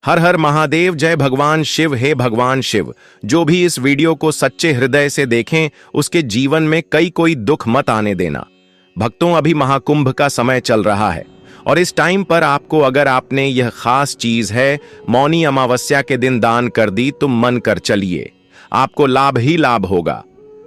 हर हर महादेव, जय भगवान शिव। हे भगवान शिव, जो भी इस वीडियो को सच्चे हृदय से देखें उसके जीवन में कोई दुख मत आने देना। भक्तों, अभी महाकुंभ का समय चल रहा है और इस टाइम पर आपको अगर आपने यह खास चीज है मौनी अमावस्या के दिन दान कर दी तो मन कर चलिए, आपको लाभ ही लाभ होगा।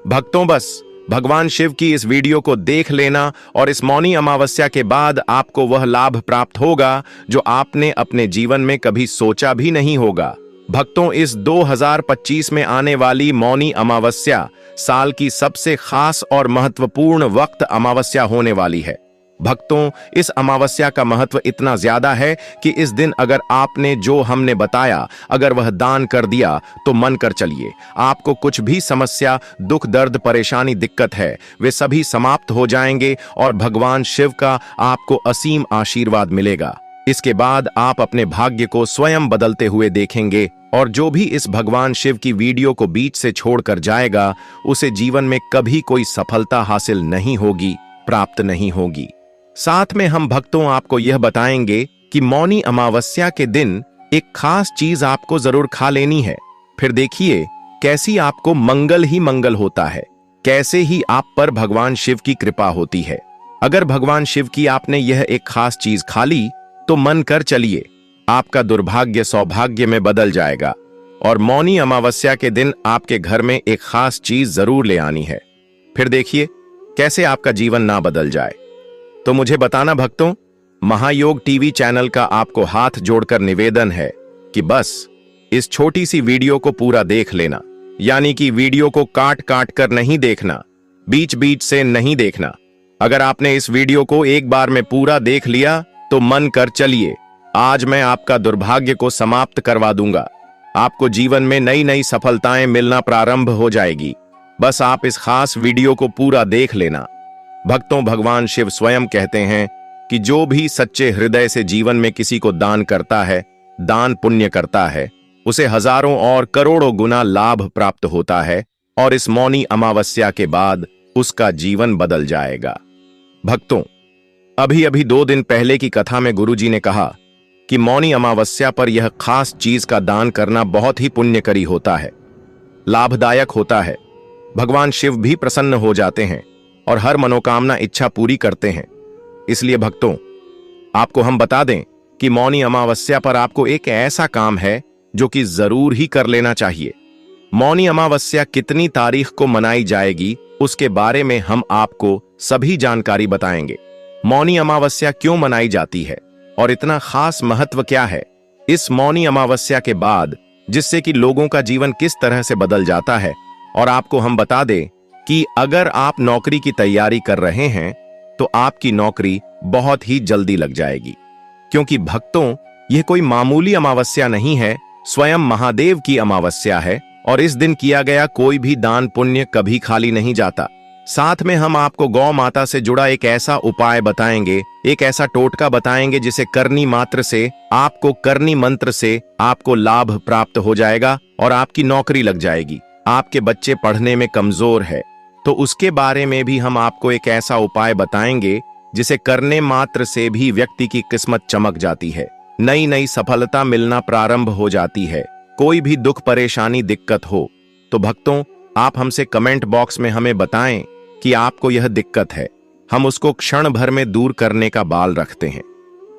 भक्तों, बस भगवान शिव की इस वीडियो को देख लेना और इस मौनी अमावस्या के बाद आपको वह लाभ प्राप्त होगा जो आपने अपने जीवन में कभी सोचा भी नहीं होगा। भक्तों, इस 2025 में आने वाली मौनी अमावस्या साल की सबसे खास और महत्वपूर्ण वक्त अमावस्या होने वाली है। भक्तों, इस अमावस्या का महत्व इतना ज्यादा है कि इस दिन अगर आपने जो हमने बताया अगर वह दान कर दिया तो मन कर चलिए, आपको कुछ भी समस्या, दुख, दर्द, परेशानी, दिक्कत है वे सभी समाप्त हो जाएंगे और भगवान शिव का आपको असीम आशीर्वाद मिलेगा। इसके बाद आप अपने भाग्य को स्वयं बदलते हुए देखेंगे और जो भी इस भगवान शिव की वीडियो को बीच से छोड़कर जाएगा उसे जीवन में कभी कोई सफलता हासिल नहीं होगी, प्राप्त नहीं होगी। साथ में हम भक्तों आपको यह बताएंगे कि मौनी अमावस्या के दिन एक खास चीज आपको जरूर खा लेनी है। फिर देखिए कैसी आपको मंगल ही मंगल होता है, कैसे ही आप पर भगवान शिव की कृपा होती है। अगर भगवान शिव की आपने यह एक खास चीज खा ली तो मन कर चलिए, आपका दुर्भाग्य सौभाग्य में बदल जाएगा और मौनी अमावस्या के दिन आपके घर में एक खास चीज जरूर ले आनी है। फिर देखिए कैसे आपका जीवन ना बदल जाए। तो मुझे बताना भक्तों, महायोग टीवी चैनल का आपको हाथ जोड़कर निवेदन है कि बस इस छोटी सी वीडियो को पूरा देख लेना, यानी कि वीडियो को काट काट कर नहीं देखना, बीच बीच से नहीं देखना। अगर आपने इस वीडियो को एक बार में पूरा देख लिया तो मन कर चलिए, आज मैं आपका दुर्भाग्य को समाप्त करवा दूंगा, आपको जीवन में नई नई सफलताएं मिलना प्रारंभ हो जाएगी। बस आप इस खास वीडियो को पूरा देख लेना। भक्तों, भगवान शिव स्वयं कहते हैं कि जो भी सच्चे हृदय से जीवन में किसी को दान करता है, दान पुण्य करता है, उसे हजारों और करोड़ों गुना लाभ प्राप्त होता है और इस मौनी अमावस्या के बाद उसका जीवन बदल जाएगा। भक्तों, अभी अभी 2 दिन पहले की कथा में गुरुजी ने कहा कि मौनी अमावस्या पर यह खास चीज का दान करना बहुत ही पुण्यकरी होता है, लाभदायक होता है। भगवान शिव भी प्रसन्न हो जाते हैं और हर मनोकामना इच्छा पूरी करते हैं। इसलिए भक्तों, आपको हम बता दें कि मौनी अमावस्या पर आपको एक ऐसा काम है जो कि जरूर ही कर लेना चाहिए। मौनी अमावस्या कितनी तारीख को मनाई जाएगी उसके बारे में हम आपको सभी जानकारी बताएंगे। मौनी अमावस्या क्यों मनाई जाती है और इतना खास महत्व क्या है इस मौनी अमावस्या के बाद, जिससे कि लोगों का जीवन किस तरह से बदल जाता है। और आपको हम बता दें कि अगर आप नौकरी की तैयारी कर रहे हैं तो आपकी नौकरी बहुत ही जल्दी लग जाएगी, क्योंकि भक्तों यह कोई मामूली अमावस्या नहीं है, स्वयं महादेव की अमावस्या है और इस दिन किया गया कोई भी दान पुण्य कभी खाली नहीं जाता। साथ में हम आपको गौ माता से जुड़ा एक ऐसा उपाय बताएंगे, एक ऐसा टोटका बताएंगे जिसे करनी मात्र से आपको, करनी मंत्र से आपको लाभ प्राप्त हो जाएगा और आपकी नौकरी लग जाएगी। आपके बच्चे पढ़ने में कमजोर है तो उसके बारे में भी हम आपको एक ऐसा उपाय बताएंगे जिसे करने मात्र से भी व्यक्ति की किस्मत चमक जाती है, नई नई सफलता मिलना प्रारंभ हो जाती है। कोई भी दुख, परेशानी, दिक्कत हो तो भक्तों आप हमसे कमेंट बॉक्स में हमें बताएं कि आपको यह दिक्कत है, हम उसको क्षण भर में दूर करने का बाल रखते हैं,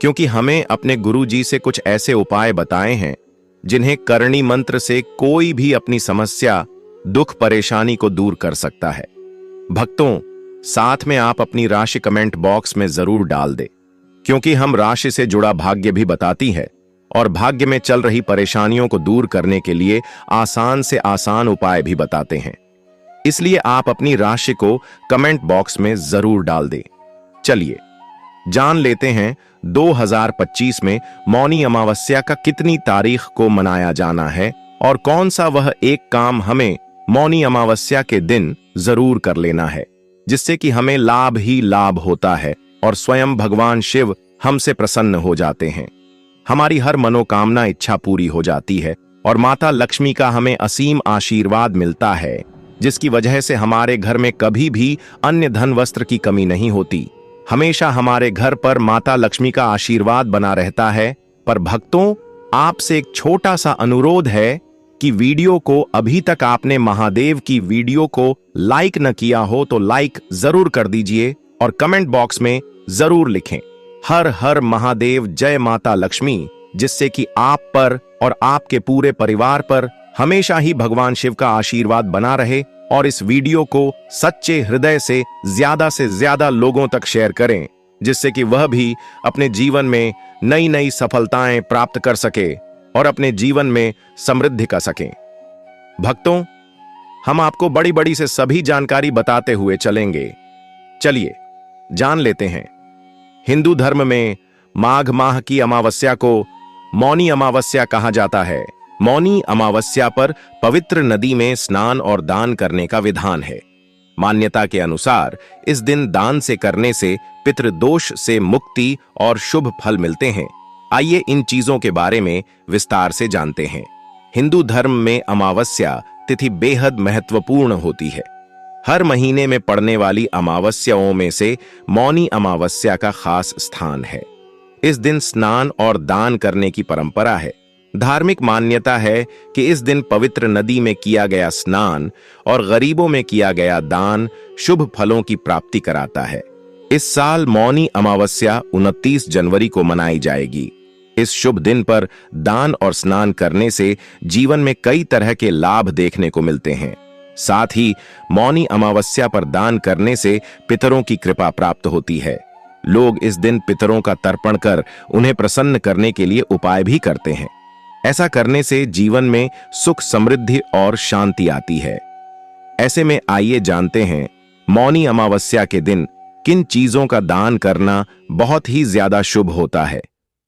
क्योंकि हमें अपने गुरुजी से कुछ ऐसे उपाय बताए हैं जिन्हें करनी मंत्र से कोई भी अपनी समस्या, दुख, परेशानी को दूर कर सकता है। भक्तों, साथ में आप अपनी राशि कमेंट बॉक्स में जरूर डाल दें, क्योंकि हम राशि से जुड़ा भाग्य भी बताती है और भाग्य में चल रही परेशानियों को दूर करने के लिए आसान से आसान उपाय भी बताते हैं। इसलिए आप अपनी राशि को कमेंट बॉक्स में जरूर डाल दें। चलिए जान लेते हैं 2025 में मौनी अमावस्या का कितनी तारीख को मनाया जाना है और कौन सा वह एक काम हमें मौनी अमावस्या के दिन जरूर कर लेना है जिससे कि हमें लाभ ही लाभ होता है और स्वयं भगवान शिव हमसे प्रसन्न हो जाते हैं। हमारी हर मनोकामना, इच्छा पूरी हो जाती है और माता लक्ष्मी का हमें असीम आशीर्वाद मिलता है, जिसकी वजह से हमारे घर में कभी भी अन्य धन वस्त्र की कमी नहीं होती। हमेशा हमारे घर पर माता लक्ष्मी का आशीर्वाद बना रहता है। पर भक्तों, आपसे एक छोटा सा अनुरोध है कि वीडियो को अभी तक आपने महादेव की वीडियो को लाइक न किया हो तो लाइक जरूर कर दीजिए और कमेंट बॉक्स में जरूर लिखें हर हर महादेव, जय माता लक्ष्मी, जिससे कि आप पर और आपके पूरे परिवार पर हमेशा ही भगवान शिव का आशीर्वाद बना रहे। और इस वीडियो को सच्चे हृदय से ज्यादा लोगों तक शेयर करें, जिससे कि वह भी अपने जीवन में नई नई सफलताएं प्राप्त कर सके और अपने जीवन में समृद्धि कर सकें। भक्तों, हम आपको बड़ी बड़ी से सभी जानकारी बताते हुए चलेंगे। चलिए जान लेते हैं। हिंदू धर्म में माघ माह की अमावस्या को मौनी अमावस्या कहा जाता है। मौनी अमावस्या पर पवित्र नदी में स्नान और दान करने का विधान है। मान्यता के अनुसार इस दिन दान से करने से पितृदोष से मुक्ति और शुभ फल मिलते हैं। आइए इन चीजों के बारे में विस्तार से जानते हैं। हिंदू धर्म में अमावस्या तिथि बेहद महत्वपूर्ण होती है। हर महीने में पड़ने वाली अमावस्याओं में से मौनी अमावस्या का खास स्थान है। इस दिन स्नान और दान करने की परंपरा है। धार्मिक मान्यता है कि इस दिन पवित्र नदी में किया गया स्नान और गरीबों में किया गया दान शुभ फलों की प्राप्ति कराता है। इस साल मौनी अमावस्या 29 जनवरी को मनाई जाएगी। इस शुभ दिन पर दान और स्नान करने से जीवन में कई तरह के लाभ देखने को मिलते हैं। साथ ही मौनी अमावस्या पर दान करने से पितरों की कृपा प्राप्त होती है। लोग इस दिन पितरों का तर्पण कर उन्हें प्रसन्न करने के लिए उपाय भी करते हैं। ऐसा करने से जीवन में सुख, समृद्धि और शांति आती है। ऐसे में आइए जानते हैं मौनी अमावस्या के दिन किन चीजों का दान करना बहुत ही ज्यादा शुभ होता है,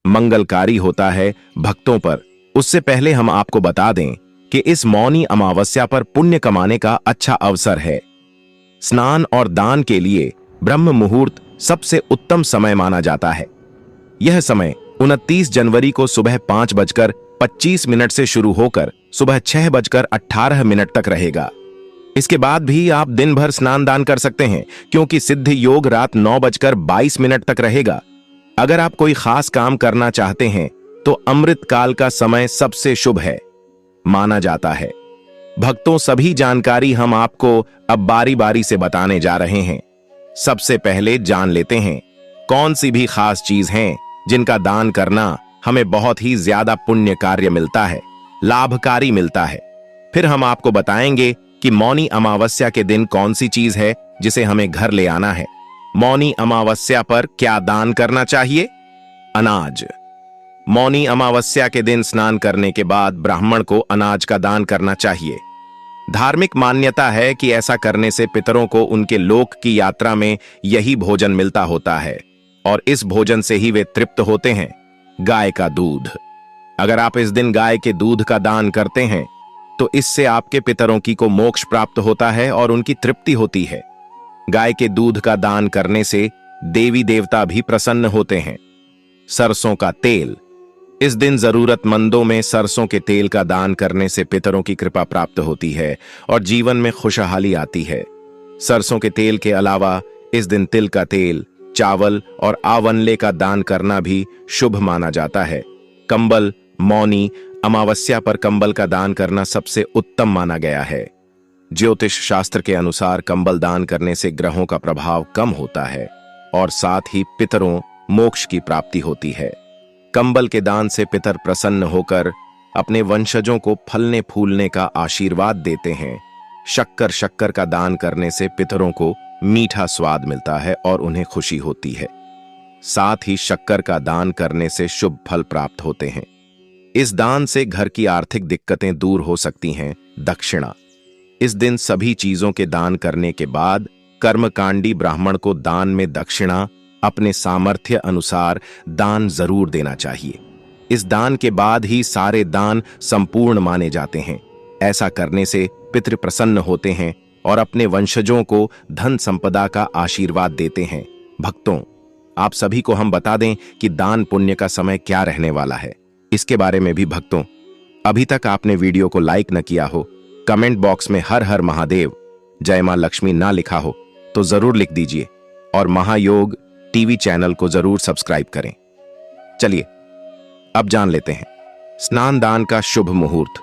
मंगलकारी होता है भक्तों पर। उससे पहले हम आपको बता दें कि इस मौनी अमावस्या पर पुण्य कमाने का अच्छा अवसर है। स्नान और दान के लिए ब्रह्म मुहूर्त सबसे उत्तम समय माना जाता है। यह समय 29 जनवरी को सुबह 5:25 से शुरू होकर सुबह 6:18 तक रहेगा। इसके बाद भी आप दिन भर स्नान दान कर सकते हैं, क्योंकि सिद्ध योग रात 9:22 तक रहेगा। अगर आप कोई खास काम करना चाहते हैं तो अमृत काल का समय सबसे शुभ है माना जाता है। भक्तों, सभी जानकारी हम आपको अब बारी बारी से बताने जा रहे हैं। सबसे पहले जान लेते हैं कौन सी भी खास चीज हैं जिनका दान करना हमें बहुत ही ज्यादा पुण्य कार्य मिलता है, लाभकारी मिलता है। फिर हम आपको बताएंगे कि मौनी अमावस्या के दिन कौन सी चीज है जिसे हमें घर ले आना है। मौनी अमावस्या पर क्या दान करना चाहिए? अनाज। मौनी अमावस्या के दिन स्नान करने के बाद ब्राह्मण को अनाज का दान करना चाहिए। धार्मिक मान्यता है कि ऐसा करने से पितरों को उनके लोक की यात्रा में यही भोजन मिलता होता है और इस भोजन से ही वे तृप्त होते हैं। गाय का दूध। अगर आप इस दिन गाय के दूध का दान करते हैं तो इससे आपके पितरों की को मोक्ष प्राप्त होता है और उनकी तृप्ति होती है। गाय के दूध का दान करने से देवी देवता भी प्रसन्न होते हैं। सरसों का तेल। इस दिन जरूरतमंदों में सरसों के तेल का दान करने से पितरों की कृपा प्राप्त होती है और जीवन में खुशहाली आती है। सरसों के तेल के अलावा इस दिन तिल का तेल, चावल और आवनले का दान करना भी शुभ माना जाता है। कंबल। मौनी अमावस्या पर कंबल का दान करना सबसे उत्तम माना गया है। ज्योतिष शास्त्र के अनुसार कंबल दान करने से ग्रहों का प्रभाव कम होता है और साथ ही पितरों मोक्ष की प्राप्ति होती है। कंबल के दान से पितर प्रसन्न होकर अपने वंशजों को फलने फूलने का आशीर्वाद देते हैं। शक्कर का दान करने से पितरों को मीठा स्वाद मिलता है और उन्हें खुशी होती है। साथ ही शक्कर का दान करने से शुभ फल प्राप्त होते हैं। इस दान से घर की आर्थिक दिक्कतें दूर हो सकती हैं। दक्षिणा। इस दिन सभी चीजों के दान करने के बाद कर्मकांडी ब्राह्मण को दान में दक्षिणा अपने सामर्थ्य अनुसार दान जरूर देना चाहिए। इस दान के बाद ही सारे दान संपूर्ण माने जाते हैं। ऐसा करने से पितृ प्रसन्न होते हैं और अपने वंशजों को धन संपदा का आशीर्वाद देते हैं। भक्तों, आप सभी को हम बता दें कि दान पुण्य का समय क्या रहने वाला है। इसके बारे में भी भक्तों, अभी तक आपने वीडियो को लाइक न किया हो, कमेंट बॉक्स में हर हर महादेव, जय मां लक्ष्मी ना लिखा हो तो जरूर लिख दीजिए और महायोग टीवी चैनल को जरूर सब्सक्राइब करें। चलिए अब जान लेते हैं स्नान दान का शुभ मुहूर्त।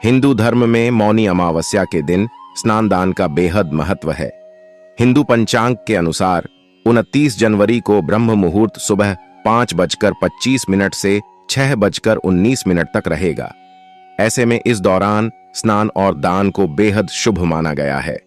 हिंदू धर्म में मौनी अमावस्या के दिन स्नान दान का बेहद महत्व है। हिंदू पंचांग के अनुसार 29 जनवरी को ब्रह्म मुहूर्त सुबह 5:25 से 6:19 तक रहेगा। ऐसे में इस दौरान स्नान और दान को बेहद शुभ माना गया है।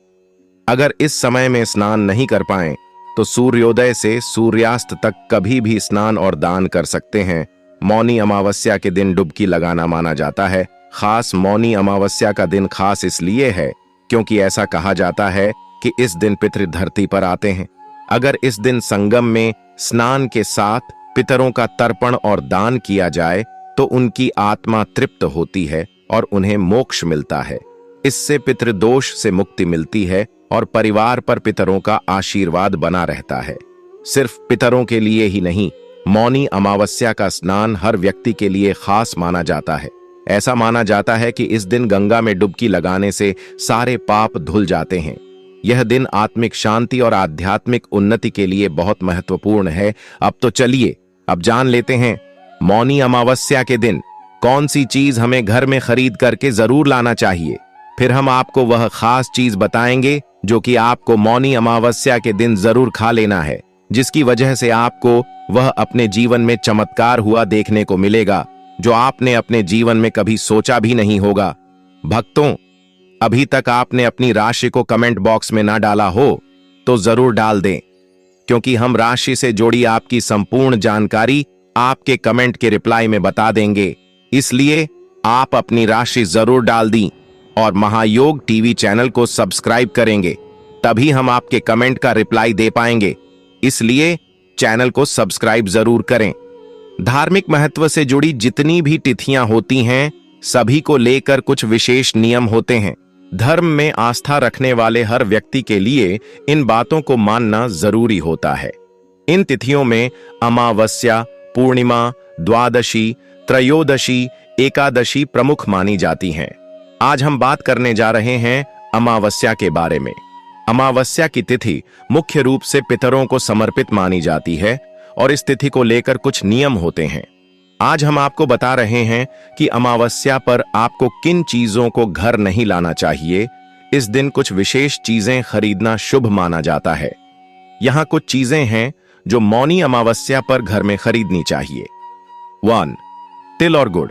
अगर इस समय में स्नान नहीं कर पाएं तो सूर्योदय से सूर्यास्त तक कभी भी स्नान और दान कर सकते हैं। मौनी अमावस्या के दिन डुबकी लगाना माना जाता है। खास मौनी अमावस्या का दिन खास इसलिए है क्योंकि ऐसा कहा जाता है कि इस दिन पितृ धरती पर आते हैं। अगर इस दिन संगम में स्नान के साथ पितरों का तर्पण और दान किया जाए तो उनकी आत्मा तृप्त होती है और उन्हें मोक्ष मिलता है। इससे पितृदोष से मुक्ति मिलती है और परिवार पर पितरों का आशीर्वाद बना रहता है। सिर्फ पितरों के लिए ही नहीं, मौनी अमावस्या का स्नान हर व्यक्ति के लिए खास माना जाता है। ऐसा माना जाता है कि इस दिन गंगा में डुबकी लगाने से सारे पाप धुल जाते हैं। यह दिन आत्मिक शांति और आध्यात्मिक उन्नति के लिए बहुत महत्वपूर्ण है। अब तो चलिए अब जान लेते हैं मौनी अमावस्या के दिन कौन सी चीज हमें घर में खरीद करके जरूर लाना चाहिए। फिर हम आपको वह खास चीज बताएंगे जो कि आपको मौनी अमावस्या के दिन जरूर खा लेना है, जिसकी वजह से आपको वह अपने जीवन में चमत्कार हुआ देखने को मिलेगा जो आपने अपने जीवन में कभी सोचा भी नहीं होगा। भक्तों, अभी तक आपने अपनी राशि को कमेंट बॉक्स में ना डाला हो तो जरूर डाल दें, क्योंकि हम राशि से जुड़ी आपकी संपूर्ण जानकारी आपके कमेंट के रिप्लाई में बता देंगे। इसलिए आप अपनी राशि जरूर डाल दी और महायोग टीवी चैनल को सब्सक्राइब करेंगे, तभी हम आपके कमेंट का रिप्लाई दे पाएंगे। इसलिए चैनल को सब्सक्राइब जरूर करें। धार्मिक महत्व से जुड़ी जितनी भी तिथियां होती हैं, सभी को लेकर कुछ विशेष नियम होते हैं। धर्म में आस्था रखने वाले हर व्यक्ति के लिए इन बातों को मानना जरूरी होता है। इन तिथियों में अमावस्या, पूर्णिमा, द्वादशी, त्रयोदशी, एकादशी प्रमुख मानी जाती हैं। आज हम बात करने जा रहे हैं अमावस्या के बारे में। अमावस्या की तिथि मुख्य रूप से पितरों को समर्पित मानी जाती है और इस तिथि को लेकर कुछ नियम होते हैं। आज हम आपको बता रहे हैं कि अमावस्या पर आपको किन चीजों को घर नहीं लाना चाहिए। इस दिन कुछ विशेष चीजें खरीदना शुभ माना जाता है। यहां कुछ चीजें हैं जो मौनी अमावस्या पर घर में खरीदनी चाहिए। 1. तिल और गुड़।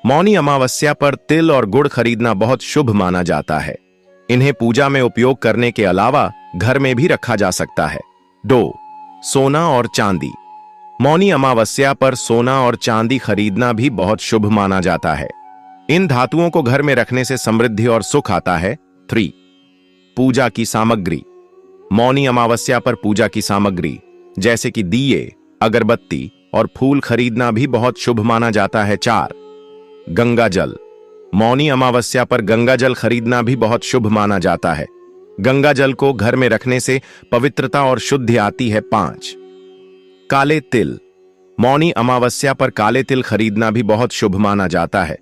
मौनी अमावस्या पर तिल और गुड़ खरीदना बहुत शुभ माना जाता है। इन्हें पूजा में उपयोग करने के अलावा घर में भी रखा जा सकता है। 2. सोना और चांदी। मौनी अमावस्या पर सोना और चांदी खरीदना भी बहुत शुभ माना जाता है। इन धातुओं को घर में रखने से समृद्धि और सुख आता है। 3. पूजा की सामग्री। मौनी अमावस्या पर पूजा की सामग्री जैसे कि दिए, अगरबत्ती और फूल खरीदना भी बहुत शुभ माना जाता है। 4. गंगा जल। मौनी अमावस्या पर गंगा जल खरीदना भी बहुत शुभ माना जाता है। गंगा जल को घर में रखने से पवित्रता और शुद्धि आती है। 5. काले तिल। मौनी अमावस्या पर काले तिल खरीदना भी बहुत शुभ माना जाता है।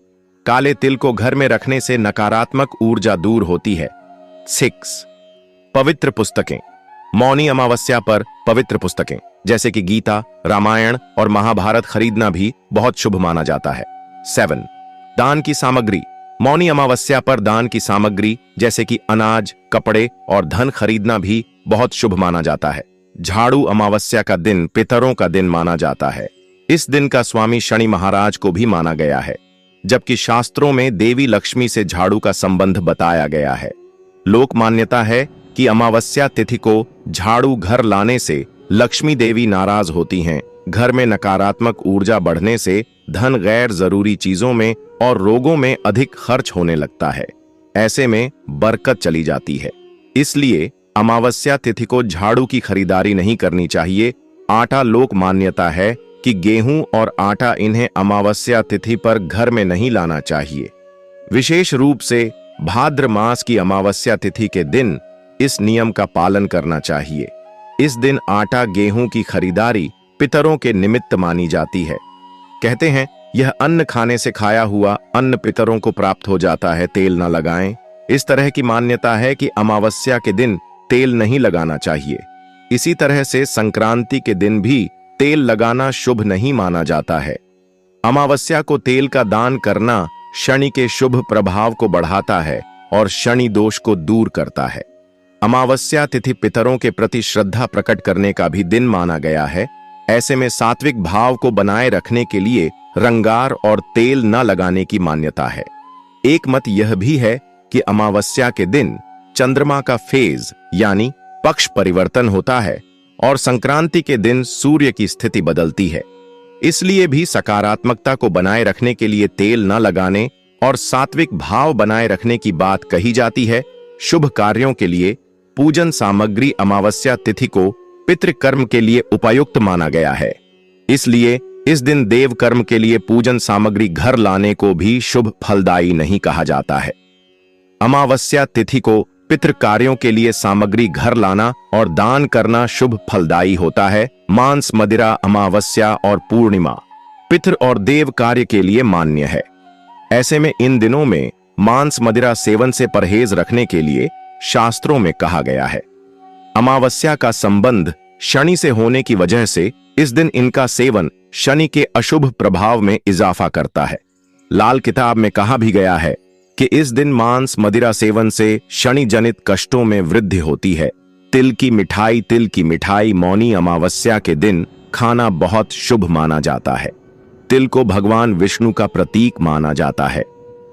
काले तिल को घर में रखने से नकारात्मक ऊर्जा दूर होती है। 6. पवित्र पुस्तकें। मौनी अमावस्या पर पवित्र पुस्तकें जैसे कि गीता, रामायण और महाभारत खरीदना भी बहुत शुभ माना जाता है। 7. दान की सामग्री। मौनी अमावस्या पर दान की सामग्री जैसे कि अनाज, कपड़े और धन खरीदना भी बहुत शुभ माना जाता है। झाड़ू अमावस्या का दिन पितरों का दिन माना जाता है। इस दिन का स्वामी शनि महाराज को भी माना गया है, जबकि शास्त्रों में देवी लक्ष्मी से झाड़ू का संबंध बताया गया है। लोक मान्यता है कि अमावस्या तिथि को झाड़ू घर लाने से लक्ष्मी देवी नाराज होती हैं। घर में नकारात्मक ऊर्जा बढ़ने से धन गैर जरूरी चीजों में और रोगों में अधिक खर्च होने लगता है। ऐसे में बरकत चली जाती है। इसलिए अमावस्या तिथि को झाड़ू की खरीदारी नहीं करनी चाहिए। आटा लोक मान्यता है कि गेहूं और आटा इन्हें अमावस्या तिथि पर घर में नहीं लाना चाहिए। विशेष रूप से भाद्र मास की अमावस्या तिथि के दिन इस नियम का पालन करना चाहिए। इस दिन आटा गेहूं की खरीदारी पितरों के निमित्त मानी जाती है। कहते हैं यह अन्न खाने से खाया हुआ अन्न पितरों को प्राप्त हो जाता है, तेल न लगाएं। इस तरह की मान्यता है कि अमावस्या के दिन तेल नहीं लगाना चाहिए। इसी तरह से संक्रांति के दिन भी तेल लगाना शुभ नहीं माना जाता है। अमावस्या को तेल का दान करना शनि के शुभ प्रभाव को बढ़ाता है और शनि दोष को दूर करता है। अमावस्या तिथि पितरों के प्रति श्रद्धा प्रकट करने का भी दिन माना गया है। ऐसे में सात्विक भाव को बनाए रखने के लिए रंगार और तेल न लगाने की मान्यता है। एक मत यह भी है कि अमावस्या के दिन चंद्रमा का फेज यानी पक्ष परिवर्तन होता है और संक्रांति के दिन सूर्य की स्थिति बदलती है। इसलिए भी सकारात्मकता को बनाए रखने के लिए तेल न लगाने और सात्विक भाव बनाए रखने की बात कही जाती है। शुभ कार्यों के लिए पूजन सामग्री अमावस्या तिथि को पितृकर्म के लिए उपयुक्त माना गया है। इसलिए इस दिन देव कर्म के लिए पूजन सामग्री घर लाने को भी शुभ फलदायी नहीं कहा जाता है। अमावस्या तिथि को पितृ कार्यों के लिए सामग्री घर लाना और दान करना शुभ फलदायी होता है। मांस मदिरा अमावस्या और पूर्णिमा पितृ और देव कार्य के लिए मान्य है। ऐसे में इन दिनों में मांस मदिरा सेवन से परहेज रखने के लिए शास्त्रों में कहा गया है। अमावस्या का संबंध शनि से होने की वजह से इस दिन इनका सेवन शनि के अशुभ प्रभाव में इजाफा करता है। लाल किताब में कहा भी गया है कि इस दिन मांस मदिरा सेवन से शनि जनित कष्टों में वृद्धि होती है। तिल की मिठाई मौनी अमावस्या के दिन खाना बहुत शुभ माना जाता है। तिल को भगवान विष्णु का प्रतीक माना जाता है।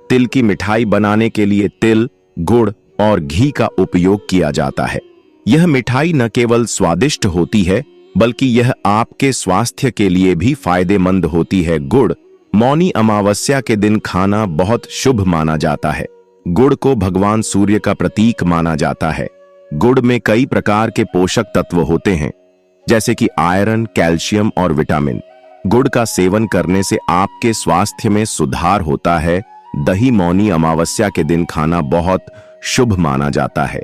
तिल की मिठाई बनाने के लिए तिल, गुड़ और घी का उपयोग किया जाता है। यह मिठाई न केवल स्वादिष्ट होती है बल्कि यह आपके स्वास्थ्य के लिए भी फायदेमंद होती है। गुड़ मौनी अमावस्या के दिन खाना बहुत शुभ माना जाता है। गुड़ को भगवान सूर्य का प्रतीक माना जाता है। गुड़ में कई प्रकार के पोषक तत्व होते हैं जैसे कि आयरन, कैल्शियम और विटामिन। गुड़ का सेवन करने से आपके स्वास्थ्य में सुधार होता है। दही मौनी अमावस्या के दिन खाना बहुत शुभ माना जाता है।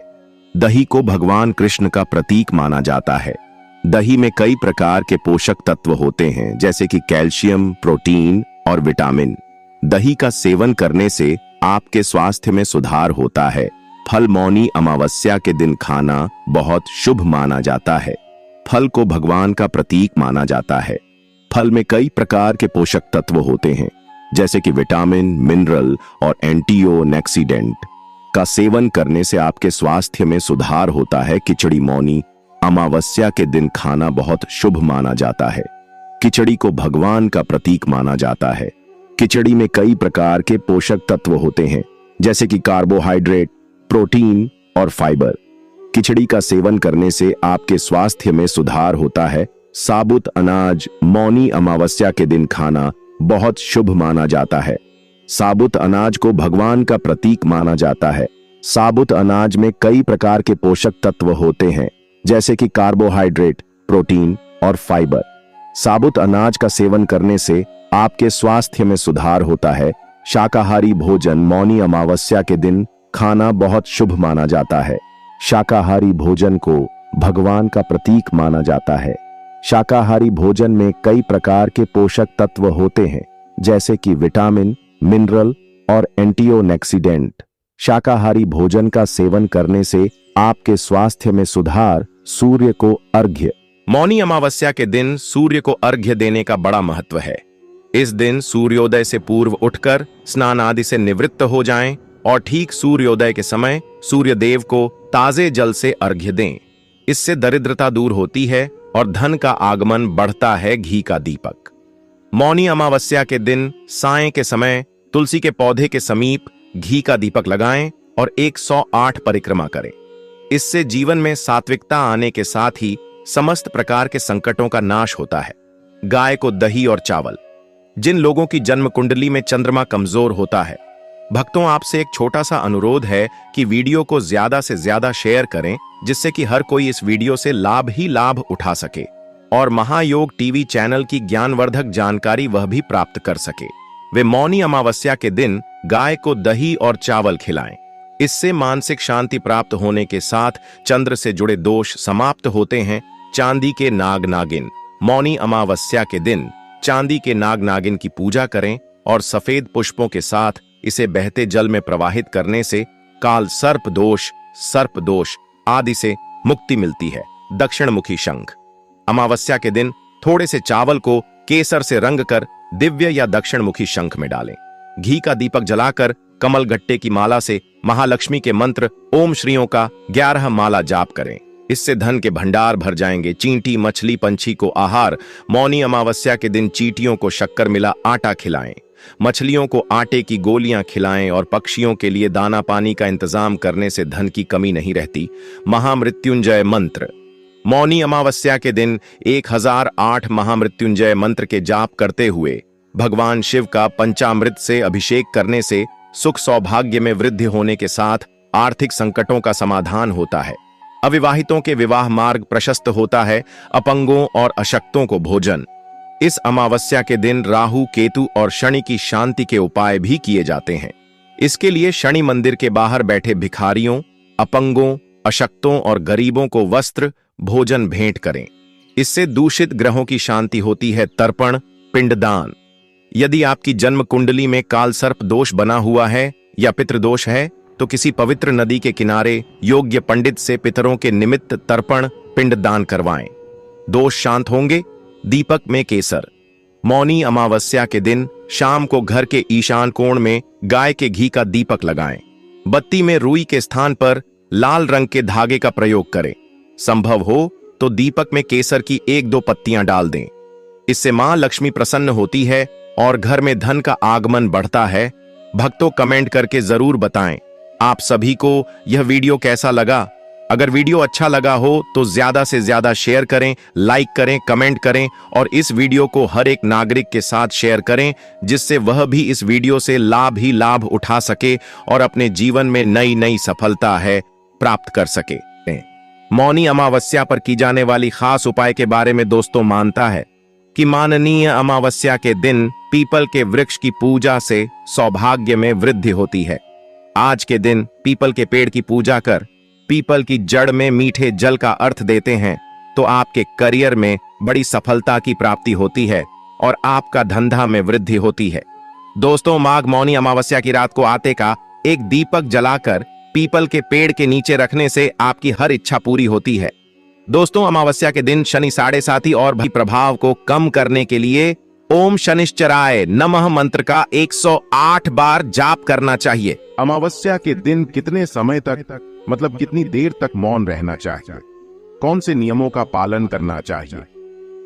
दही को भगवान कृष्ण का प्रतीक माना जाता है। दही में कई प्रकार के पोषक तत्व होते हैं जैसे कि कैल्शियम, प्रोटीन और विटामिन। दही का सेवन करने से आपके स्वास्थ्य में सुधार होता है। फल मौनी अमावस्या के दिन खाना बहुत शुभ माना जाता है। फल को भगवान का प्रतीक माना जाता है। फल में कई प्रकार के पोषक तत्व होते हैं जैसे कि विटामिन, मिनरल और एंटीऑक्सीडेंट का सेवन करने से आपके स्वास्थ्य में सुधार होता है। खिचड़ी मौनी अमावस्या के दिन खाना बहुत शुभ माना जाता है। खिचड़ी को भगवान का प्रतीक माना जाता है। खिचड़ी में कई प्रकार के पोषक तत्व होते हैं जैसे कि कार्बोहाइड्रेट, प्रोटीन और फाइबर। खिचड़ी का सेवन करने से आपके स्वास्थ्य में सुधार होता है। साबुत अनाज मौनी अमावस्या के दिन खाना बहुत शुभ माना जाता है। साबुत अनाज को भगवान का प्रतीक माना जाता है। साबुत अनाज में कई प्रकार के पोषक तत्व होते हैं जैसे कि कार्बोहाइड्रेट, प्रोटीन और फाइबर। साबुत अनाज का सेवन करने से आपके स्वास्थ्य में सुधार होता है। शाकाहारी भोजन मौनी अमावस्या के दिन खाना बहुत शुभ माना जाता है। शाकाहारी भोजन को भगवान का प्रतीक माना जाता है। शाकाहारी भोजन में कई प्रकार के पोषक तत्व होते हैं जैसे कि विटामिन, मिनरल और एंटीऑक्सीडेंट। शाकाहारी भोजन का सेवन करने से आपके स्वास्थ्य में सुधार। सूर्य को अर्घ्य मौनी अमावस्या के दिन सूर्य को अर्घ्य देने का बड़ा महत्व है। इस दिन सूर्योदय से पूर्व उठकर स्नान आदि से निवृत्त हो जाएं और ठीक सूर्योदय के समय सूर्य देव को ताजे जल से अर्घ्य दें। इससे दरिद्रता दूर होती है और धन का आगमन बढ़ता है। घी का दीपक मौनी अमावस्या के दिन सायं के समय तुलसी के पौधे के समीप घी का दीपक लगाएं और 108 परिक्रमा करें। इससे जीवन में सात्विकता आने के साथ ही समस्त प्रकार के संकटों का नाश होता है। गाय को दही और चावल जिन लोगों की जन्म कुंडली में चंद्रमा कमजोर होता है, भक्तों आपसे एक छोटा सा अनुरोध है कि वीडियो को ज्यादा से ज्यादा शेयर करें जिससे कि हर कोई इस वीडियो से लाभ ही लाभ उठा सके और महायोग टीवी चैनल की ज्ञानवर्धक जानकारी वह भी प्राप्त कर सके। वे मौनी अमावस्या के दिन गाय को दही और चावल खिलाएं। इससे मानसिक शांति प्राप्त होने के साथ चंद्र से जुड़े दोष समाप्त होते हैं। चांदी के नाग नागिन मौनी अमावस्या के दिन चांदी के नाग नागिन की पूजा करें और सफेद पुष्पों के साथ इसे बहते जल में प्रवाहित करने से काल सर्प दोष आदि से मुक्ति मिलती है। दक्षिण मुखी शंख अमावस्या के दिन थोड़े से चावल को केसर से रंग कर दिव्य या दक्षिणमुखी शंख में डालें। घी का दीपक जलाकर कमल गट्टे की माला से महालक्ष्मी के मंत्र ओम श्रीयों का 11 माला जाप करें। इससे धन के भंडार भर जाएंगे। चींटी, मछली, पंछी को आहार। मौनी अमावस्या के दिन चींटियों को शक्कर मिला आटा खिलाएं, मछलियों को आटे की गोलियां खिलाएं और पक्षियों के लिए दाना पानी का इंतजाम करने से धन की कमी नहीं रहती। महामृत्युंजय मंत्र। मौनी अमावस्या के दिन 1008 महामृत्युंजय मंत्र के जाप करते हुए भगवान शिव का पंचामृत से अभिषेक करने से सुख सौभाग्य में वृद्धि होने के साथ आर्थिक संकटों का समाधान होता है। अविवाहितों के विवाह मार्ग प्रशस्त होता है। अपंगों और अशक्तों को भोजन। इस अमावस्या के दिन राहु, केतु और शनि की शांति के उपाय भी किए जाते हैं। इसके लिए शनि मंदिर के बाहर बैठे भिखारियों, अपंगों, अशक्तों और गरीबों को वस्त्र, भोजन भेंट करें। इससे दूषित ग्रहों की शांति होती है। तर्पण, पिंडदान। यदि आपकी जन्म कुंडली में कालसर्प दोष बना हुआ है या पितृदोष है तो किसी पवित्र नदी के किनारे योग्य पंडित से पितरों के निमित्त तर्पण, पिंडदान करवाएं। दोष शांत होंगे। दीपक में केसर। मौनी अमावस्या के दिन शाम को घर के ईशान कोण में गाय के घी का दीपक लगाएं। बत्ती में रुई के स्थान पर लाल रंग के धागे का प्रयोग करें। संभव हो तो दीपक में केसर की 1-2 पत्तियां डाल दें। इससे मां लक्ष्मी प्रसन्न होती है और घर में धन का आगमन बढ़ता है। भक्तों, कमेंट करके जरूर बताएं आप सभी को यह वीडियो कैसा लगा। अगर वीडियो अच्छा लगा हो तो ज्यादा से ज्यादा शेयर करें, लाइक करें, कमेंट करें और इस वीडियो को हर एक नागरिक के साथ शेयर करें जिससे वह भी इस वीडियो से लाभ ही लाभ उठा सके और अपने जीवन में नई नई सफलता है प्राप्त कर सके। मौनी अमावस्या पर की जाने वाली खास उपाय के बारे में दोस्तों मानता है कि माननीय अमावस्या के दिन पीपल के वृक्ष की पूजा से सौभाग्य में वृद्धि होती है। आज के दिन पीपल के पेड़ की पूजा कर पीपल की जड़ में मीठे जल का अर्थ देते हैं तो आपके करियर में बड़ी सफलता की प्राप्ति होती है और आपका धंधा में वृद्धि होती है। दोस्तों, माघ मौनी अमावस्या की रात को आटे का एक दीपक जलाकर पीपल के पेड़ के नीचे रखने से आपकी हर इच्छा पूरी होती है। दोस्तों, अमावस्या के दिन शनि 7.5 और भी प्रभाव को कम करने के लिए ओम शनिश्चराय नमः मंत्र का 108 बार जाप करना चाहिए। अमावस्या के दिन कितने समय तक मतलब कितनी देर तक मौन रहना चाहिए? कौन से नियमों का पालन करना चाहिए?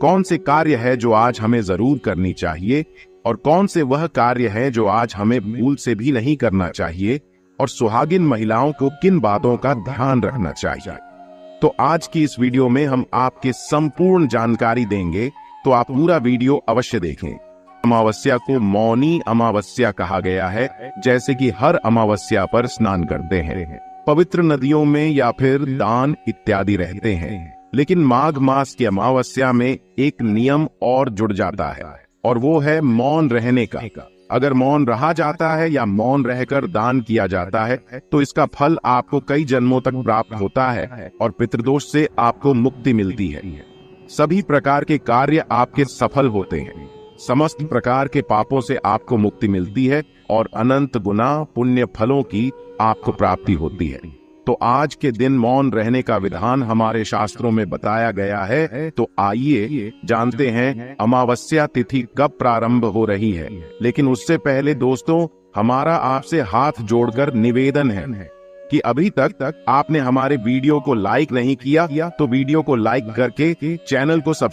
कौन से कार्य है जो आज हमें जरूर करनी चाहिए और कौन से वह कार्य है जो आज हमें भूल से भी नहीं करना चाहिए? और सुहागिन महिलाओं को किन बातों का ध्यान रखना चाहिए? तो आज की इस वीडियो में हम आपके संपूर्ण जानकारी देंगे, तो आप पूरा वीडियो अवश्य देखें। अमावस्या को मौनी अमावस्या कहा गया है, जैसे कि हर अमावस्या पर स्नान करते हैं, पवित्र नदियों में या फिर दान इत्यादि रहते हैं। लेकिन माघ मास की अमावस्या में एक नियम और जुड़ जाता है और वो है मौन रहने का। अगर मौन रहा जाता है या मौन रहकर दान किया जाता है तो इसका फल आपको कई जन्मों तक प्राप्त होता है और पितृदोष से आपको मुक्ति मिलती है। सभी प्रकार के कार्य आपके सफल होते हैं। समस्त प्रकार के पापों से आपको मुक्ति मिलती है और अनंत गुना पुण्य फलों की आपको प्राप्ति होती है। तो आज के दिन मौन रहने का विधान हमारे शास्त्रों में बताया गया है। तो आइए जानते हैं अमावस्या तिथि कब प्रारंभ हो रही है। लेकिन उससे पहले दोस्तों, हमारा आपसे हाथ जोड़कर निवेदन है कि अभी तक आपने हमारे वीडियो को लाइक नहीं किया तो वीडियो को लाइक करके चैनल को सब्सक्राइब